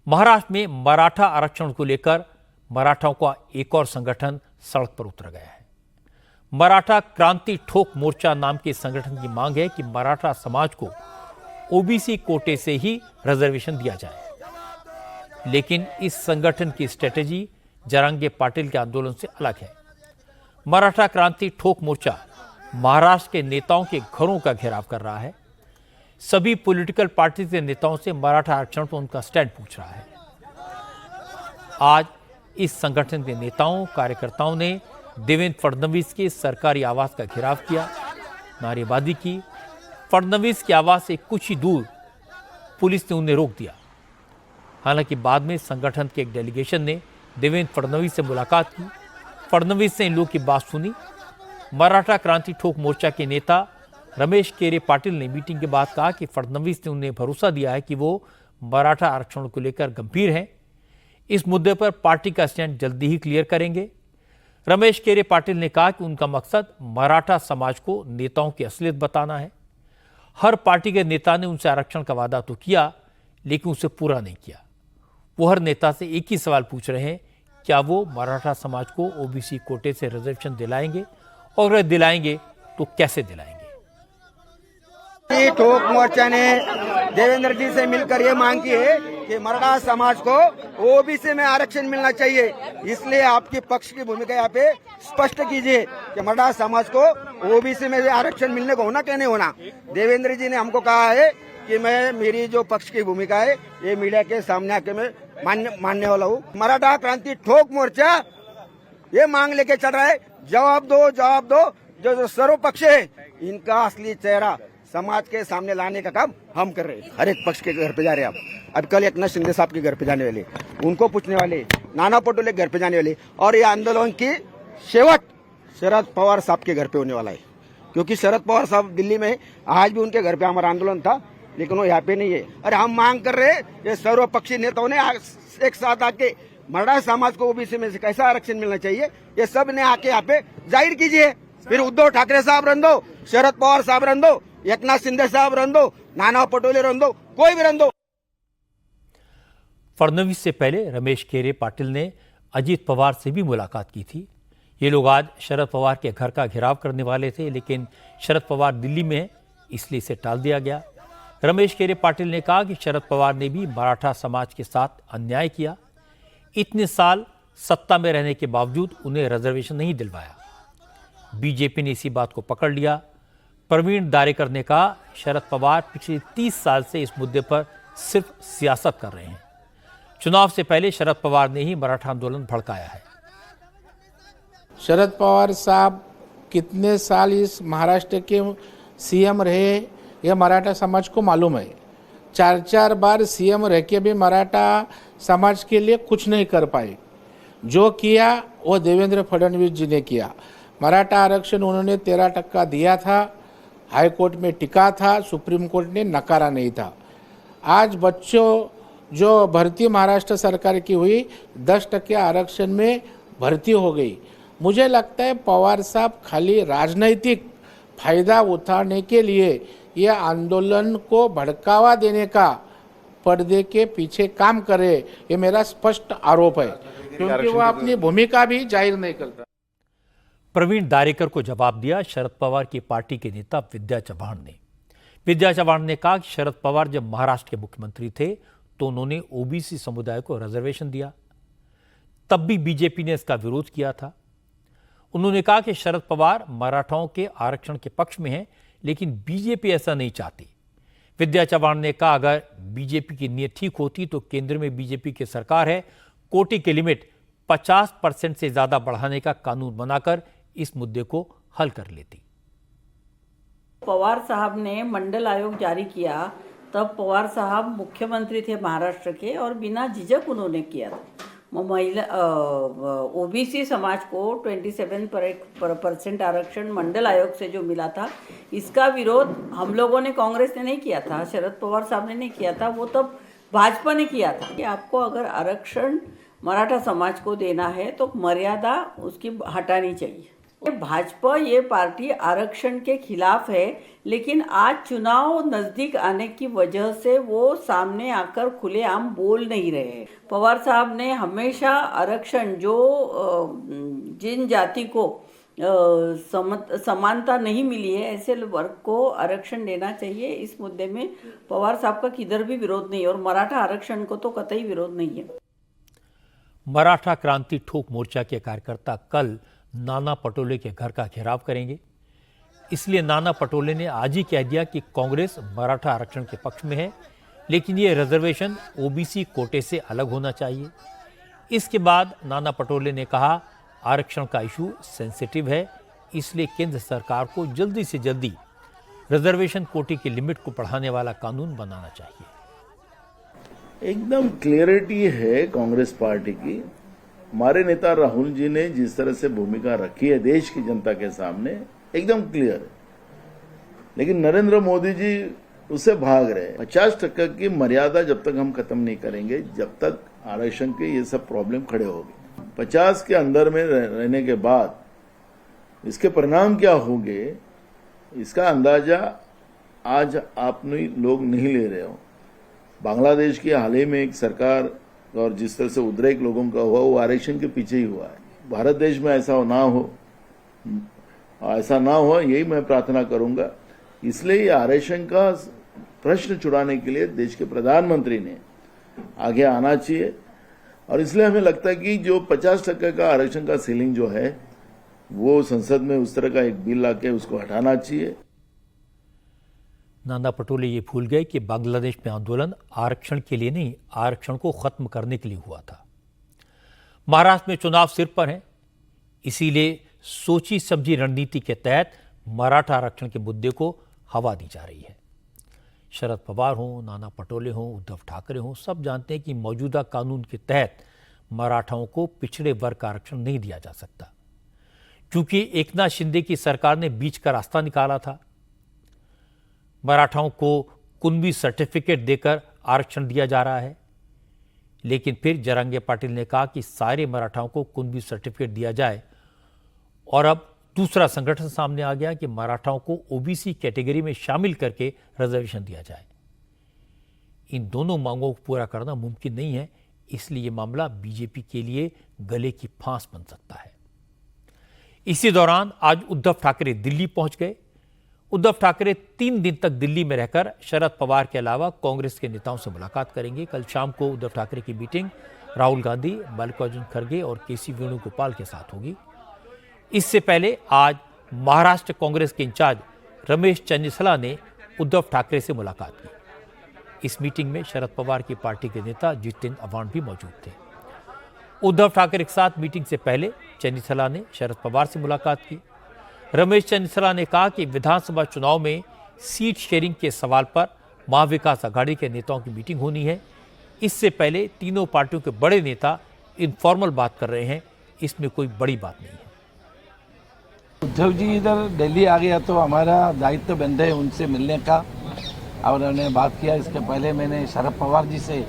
महाराष्ट्र में मराठा आरक्षण को लेकर मराठाओं का एक और संगठन सड़क पर उतर गया है। मराठा क्रांति ठोक मोर्चा नाम के संगठन की मांग है कि मराठा समाज को ओबीसी कोटे से ही रिजर्वेशन दिया जाए। लेकिन इस संगठन की स्ट्रेटेजी जरांगे पाटिल के आंदोलन से अलग है। मराठा क्रांति ठोक मोर्चा महाराष्ट्र के नेताओं के घरों का घेराव कर रहा है। सभी पॉलिटिकल पार्टी के नेताओं से मराठा आरक्षण पर उनका स्टैंड पूछ रहा है। आज इस संगठन के नेताओं कार्यकर्ताओं ने देवेंद्र फडणवीस के सरकारी आवास का घेराव किया, नारेबाजी की। फडणवीस के आवास से कुछ ही दूर पुलिस ने उन्हें रोक दिया। हालांकि बाद में संगठन के एक डेलीगेशन ने देवेंद्र फडणवीस से मुलाकात की। फडणवीस ने इन लोगों की बात सुनी। मराठा क्रांति ठोक मोर्चा के नेता रमेश केरे पाटिल ने मीटिंग के बाद कहा कि फडणवीस ने उन्हें भरोसा दिया है कि वो मराठा आरक्षण को लेकर गंभीर हैं। इस मुद्दे पर पार्टी का स्टैंड जल्दी ही क्लियर करेंगे। रमेश केरे पाटिल ने कहा कि उनका मकसद मराठा समाज को नेताओं की असलियत बताना है। हर पार्टी के नेता ने उनसे आरक्षण का वादा तो किया, लेकिन उसे पूरा नहीं किया। वो हर नेता से एक ही सवाल पूछ रहे हैं, क्या वो मराठा समाज को ओबीसी कोटे से रिजर्वेशन दिलाएंगे, और अगर दिलाएंगे तो कैसे दिलाएंगे। ठोक मोर्चा ने देवेंद्र जी से मिलकर ये मांग की है कि मराठा समाज को ओबीसी में आरक्षण मिलना चाहिए। इसलिए आपकी पक्ष की भूमिका यहाँ पे स्पष्ट कीजिए कि मराठा समाज को ओबीसी में आरक्षण मिलने को होना क्या नहीं होना। देवेंद्र जी ने हमको कहा है कि मेरी जो पक्ष की भूमिका है ये मीडिया के सामने आके मैं मानने वाला हूँ। मराठा क्रांति ठोक मोर्चा ये मांग लेके चल रहा है, जवाब दो, जवाब दो। जो सर्व पक्ष है इनका असली चेहरा समाज के सामने लाने का काम हम कर रहे हैं। हर एक पक्ष के घर पे जा रहे हैं आप। अब कल एकनाथ शिंदे साहब के घर पे जाने वाले, उनको पूछने वाले, नाना पटोले के घर पे जाने वाले, और ये आंदोलन की शेवट शरद पवार साहब के घर पे होने वाला है। क्योंकि शरद पवार साहब दिल्ली में, आज भी उनके घर पे हमारा आंदोलन था, लेकिन वो यहाँ पे नहीं है। अरे हम मांग कर रहे हैं, ये सर्वपक्षीय नेताओं ने एक साथ आके मराठा समाज को ओबीसी में से कैसा आरक्षण मिलना चाहिए, ये सब ने आके यहाँ पे जाहिर कीजिए। फिर उद्धव ठाकरे साहब रन दो, शरद पवार साहब रन दो, एकनाथ शिंदे साहब रन दो, नाना पटोले रन दो, कोई भी रन दो। फडणवीस से पहले रमेश केरे पाटिल ने अजीत पवार से भी मुलाकात की थी। ये लोग आज शरद पवार के घर का घेराव करने वाले थे, लेकिन शरद पवार दिल्ली में हैं, इसलिए इसे टाल दिया गया। रमेश केरे पाटिल ने कहा कि शरद पवार ने भी मराठा समाज के साथ अन्याय किया। इतने साल सत्ता में रहने के बावजूद उन्हें रिजर्वेशन नहीं दिलवाया। बीजेपी ने इसी बात को पकड़ लिया। प्रवीण दारेकर ने कहा, शरद पवार पिछले 30 साल से इस मुद्दे पर सिर्फ सियासत कर रहे हैं। चुनाव से पहले शरद पवार ने ही मराठा आंदोलन भड़काया है। शरद पवार साहब कितने साल इस महाराष्ट्र के सीएम रहे, यह मराठा समाज को मालूम है। 4 बार सीएम रह के भी मराठा समाज के लिए कुछ नहीं कर पाए। जो किया वो देवेंद्र फडणवीस जी ने किया। मराठा आरक्षण उन्होंने 13% दिया था, हाई कोर्ट में टिका था, सुप्रीम कोर्ट ने नकारा नहीं था। आज बच्चों जो भर्ती महाराष्ट्र सरकार की हुई 10% आरक्षण में भर्ती हो गई। मुझे लगता है पवार साहब खाली राजनीतिक फायदा उठाने के लिए यह आंदोलन को भड़कावा देने का पर्दे के पीछे काम करे, ये मेरा स्पष्ट आरोप है, क्योंकि वो अपनी भूमिका भी जाहिर नहीं करता। प्रवीण दारेकर को जवाब दिया शरद पवार की पार्टी के नेता विद्या चव्हाण ने। विद्या चव्हाण ने कहा कि शरद पवार जब महाराष्ट्र के मुख्यमंत्री थे तो उन्होंने ओबीसी समुदाय को रिजर्वेशन दिया, तब भी बीजेपी ने इसका विरोध किया था। उन्होंने कहा कि शरद पवार मराठाओं के आरक्षण के पक्ष में हैं, लेकिन बीजेपी ऐसा नहीं चाहती। विद्या चव्हाण ने कहा, अगर बीजेपी की नीयत ठीक होती तो केंद्र में बीजेपी की सरकार है, कोटे की लिमिट 50% से ज्यादा बढ़ाने का कानून बनाकर इस मुद्दे को हल कर लेती। पवार साहब ने मंडल आयोग जारी किया, तब पवार साहब मुख्यमंत्री थे महाराष्ट्र के, और बिना झिझक उन्होंने किया था। महिला ओबीसी समाज को 27% आरक्षण मंडल आयोग से जो मिला था, इसका विरोध हम लोगों ने, कांग्रेस ने नहीं किया था, शरद पवार साहब ने नहीं किया था, वो तब भाजपा ने किया था। कि आपको अगर आरक्षण मराठा समाज को देना है तो मर्यादा उसकी हटानी चाहिए। भाजपा ये पार्टी आरक्षण के खिलाफ है, लेकिन आज चुनाव नजदीक आने की वजह से वो सामने आकर खुलेआम बोल नहीं रहे। पवार साहब ने हमेशा आरक्षण जो जिन जाति को समानता नहीं मिली है ऐसे वर्ग को आरक्षण देना चाहिए, इस मुद्दे में पवार साहब का किधर भी विरोध नहीं है और मराठा आरक्षण को तो कतई विरोध नहीं है। मराठा क्रांति ठोक मोर्चा के कार्यकर्ता कल नाना पटोले के घर का घेराव करेंगे। इसलिए नाना पटोले ने आज ही कह दिया कि कांग्रेस मराठा आरक्षण के पक्ष में है, लेकिन ये रिजर्वेशन ओबीसी कोटे से अलग होना चाहिए। इसके बाद नाना पटोले ने कहा आरक्षण का इशू सेंसिटिव है, इसलिए केंद्र सरकार को जल्दी से जल्दी रिजर्वेशन कोटे की लिमिट को बढ़ाने वाला कानून बनाना चाहिए। एकदम क्लियरिटी है कांग्रेस पार्टी की। हमारे नेता राहुल जी ने जिस तरह से भूमिका रखी है देश की जनता के सामने एकदम क्लियर है, लेकिन नरेंद्र मोदी जी उससे भाग रहे हैं। 50% की मर्यादा जब तक हम खत्म नहीं करेंगे, जब तक आरक्षण के ये सब प्रॉब्लम खड़े होंगे। 50 के अंदर में रहने के बाद इसके परिणाम क्या होंगे, इसका अंदाजा आज आप लोग नहीं ले रहे हो। बांग्लादेश की हाल ही में एक सरकार और जिस तरह से उद्रेक लोगों का हुआ वो आरक्षण के पीछे ही हुआ है। भारत देश में ऐसा ना हो यही मैं प्रार्थना करूंगा। इसलिए ये आरक्षण का प्रश्न छुड़ाने के लिए देश के प्रधानमंत्री ने आगे आना चाहिए और इसलिए हमें लगता है कि जो 50% का आरक्षण का सीलिंग जो है वो संसद में उस तरह का एक बिल लाके उसको हटाना चाहिए। नाना पटोले ये भूल गए कि बांग्लादेश में आंदोलन आरक्षण के लिए नहीं, आरक्षण को खत्म करने के लिए हुआ था। महाराष्ट्र में चुनाव सिर पर है, इसीलिए सोची समझी रणनीति के तहत मराठा आरक्षण के मुद्दे को हवा दी जा रही है। शरद पवार हों, नाना पटोले हों, उद्धव ठाकरे हों, सब जानते हैं कि मौजूदा कानून के तहत मराठाओं को पिछड़े वर्ग का आरक्षण नहीं दिया जा सकता, क्योंकि एकनाथ शिंदे की सरकार ने बीच का रास्ता निकाला था। मराठाओं को कुणबी सर्टिफिकेट देकर आरक्षण दिया जा रहा है, लेकिन फिर जरांगे पाटिल ने कहा कि सारे मराठाओं को कुणबी सर्टिफिकेट दिया जाए और अब दूसरा संगठन सामने आ गया कि मराठाओं को ओबीसी कैटेगरी में शामिल करके रिजर्वेशन दिया जाए। इन दोनों मांगों को पूरा करना मुमकिन नहीं है, इसलिए यह मामला बीजेपी के लिए गले की फांस बन सकता है। इसी दौरान आज उद्धव ठाकरे दिल्ली पहुंच गए। उद्धव ठाकरे 3 दिन तक दिल्ली में रहकर शरद पवार के अलावा कांग्रेस के नेताओं से मुलाकात करेंगे। कल शाम को उद्धव ठाकरे की मीटिंग राहुल गांधी, मल्लिकार्जुन खड़गे और केसी वेणुगोपाल के साथ होगी। इससे पहले आज महाराष्ट्र कांग्रेस के इंचार्ज रमेश चन्नीसला ने उद्धव ठाकरे से मुलाकात की। इस मीटिंग में शरद पवार की पार्टी के नेता जितेंद्र आव्हाड भी मौजूद थे। उद्धव ठाकरे के साथ मीटिंग से पहले चन्नीसला ने शरद पवार से मुलाकात की। रमेश चन्नीसला ने कहा कि विधानसभा चुनाव में सीट शेयरिंग के सवाल पर महाविकास आघाड़ी के नेताओं की मीटिंग होनी है। इससे पहले तीनों पार्टियों के बड़े नेता इनफॉर्मल बात कर रहे हैं, इसमें कोई बड़ी बात नहीं है। उद्धव जी इधर दिल्ली आ गया तो हमारा दायित्व बन है उनसे मिलने का, और उन्होंने बात किया। इसके पहले मैंने शरद पवार जी से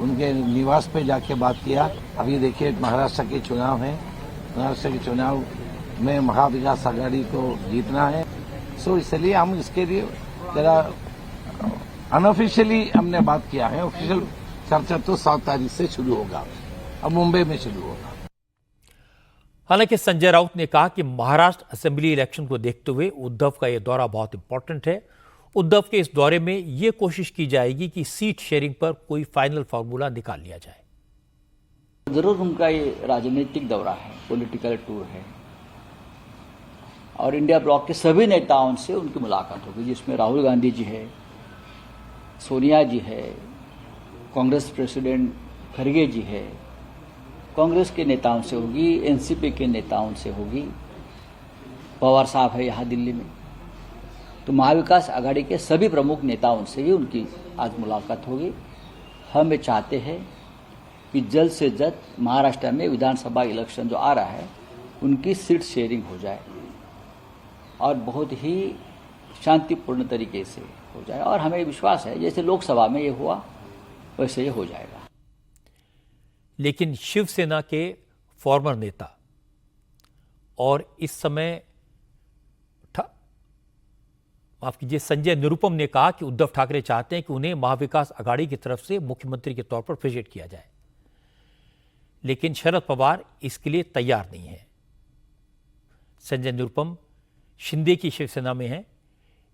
उनके निवास पे जाके बात किया। अभी देखिए महाराष्ट्र के चुनाव हैं, महाराष्ट्र के चुनाव में महाविकास आघाड़ी को जीतना है, सो इसलिए हम इसके लिए जरा अनऑफिशियली हमने बात किया है। ऑफिशियल चर्चा तो 7 तारीख से शुरू होगा, अब मुंबई में शुरू होगा। हालांकि संजय राउत ने कहा कि महाराष्ट्र असेंबली इलेक्शन को देखते हुए उद्धव का यह दौरा बहुत इंपॉर्टेंट है। उद्धव के इस दौरे में यह कोशिश की जाएगी कि सीट शेयरिंग पर कोई फाइनल फार्मूला निकाल लिया जाए। जरूर उनका ये राजनीतिक दौरा है, पॉलिटिकल टूर है, और इंडिया ब्लॉक के सभी नेताओं से उनकी मुलाकात होगी, जिसमें राहुल गांधी जी है, सोनिया जी है, कांग्रेस प्रेसिडेंट खड़गे जी है, कांग्रेस के नेताओं से होगी, एनसीपी के नेताओं से होगी, पवार साहब है यहाँ दिल्ली में, तो महाविकास आघाड़ी के सभी प्रमुख नेताओं से भी उनकी आज मुलाकात होगी। हम ये चाहते हैं कि जल्द से जल्द महाराष्ट्र में विधानसभा इलेक्शन जो आ रहा है उनकी सीट शेयरिंग हो जाए और बहुत ही शांतिपूर्ण तरीके से हो जाए, और हमें विश्वास है जैसे लोकसभा में ये हुआ वैसे ये हो जाएगा। लेकिन शिवसेना के फॉर्मर नेता और इस समय माफ कीजिए, संजय निरुपम ने कहा कि उद्धव ठाकरे चाहते हैं कि उन्हें महाविकास आघाड़ी की तरफ से मुख्यमंत्री के तौर पर प्रेजेंट किया जाए, लेकिन शरद पवार इसके लिए तैयार नहीं है। संजय निरुपम शिंदे की शिवसेना में हैं,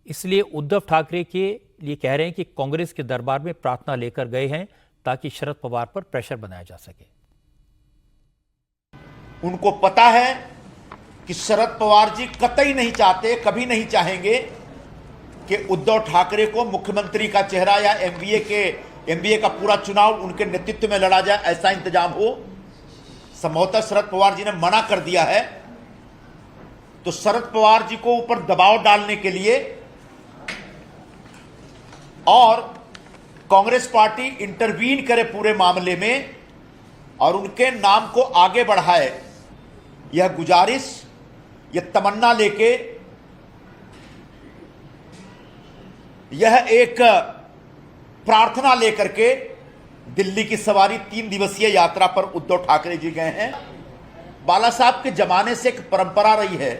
इसलिए उद्धव ठाकरे के लिए कह रहे हैं कि कांग्रेस के दरबार में प्रार्थना लेकर गए हैं ताकि शरद पवार पर प्रेशर बनाया जा सके। उनको पता है कि शरद पवार जी कतई नहीं चाहते, कभी नहीं चाहेंगे कि उद्धव ठाकरे को मुख्यमंत्री का चेहरा या एमवीए का पूरा चुनाव उनके नेतृत्व में लड़ा जाए, ऐसा इंतजाम हो। संभवतः शरद पवार जी ने मना कर दिया है, तो शरद पवार जी को ऊपर दबाव डालने के लिए और कांग्रेस पार्टी इंटरवीन करे पूरे मामले में और उनके नाम को आगे बढ़ाए, यह गुजारिश, यह तमन्ना लेके यह एक प्रार्थना लेकर के दिल्ली की सवारी 3 दिवसीय यात्रा पर उद्धव ठाकरे जी गए हैं। बाला साहब के जमाने से एक परंपरा रही है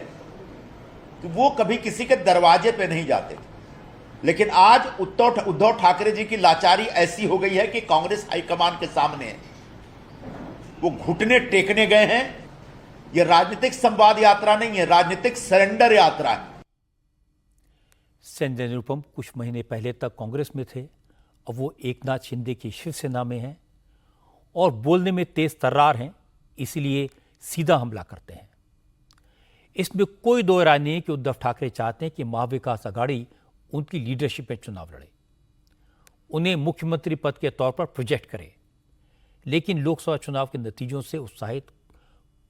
कि वो कभी किसी के दरवाजे पे नहीं जाते, लेकिन आज उद्धव ठाकरे जी की लाचारी ऐसी हो गई है कि कांग्रेस हाईकमान के सामने वो घुटने टेकने गए हैं। यह राजनीतिक संवाद यात्रा नहीं है, राजनीतिक सरेंडर यात्रा है। संजय निरुपम कुछ महीने पहले तक कांग्रेस में थे, अब वो एकनाथ शिंदे की शिवसेना में हैं और बोलने में तेज तर्रार हैं, इसलिए सीधा हमला करते हैं। इसमें कोई दो राय नहीं कि उद्धव ठाकरे चाहते हैं कि महाविकास आघाड़ी उनकी लीडरशिप में चुनाव लड़े, उन्हें मुख्यमंत्री पद के तौर पर प्रोजेक्ट करे, लेकिन लोकसभा चुनाव के नतीजों से उत्साहित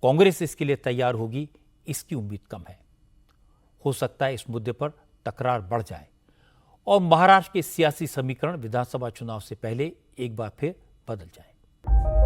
कांग्रेस इसके लिए तैयार होगी, इसकी उम्मीद कम है। हो सकता है इस मुद्दे पर तकरार बढ़ जाए और महाराष्ट्र के सियासी समीकरण विधानसभा चुनाव से पहले एक बार फिर बदल जाए।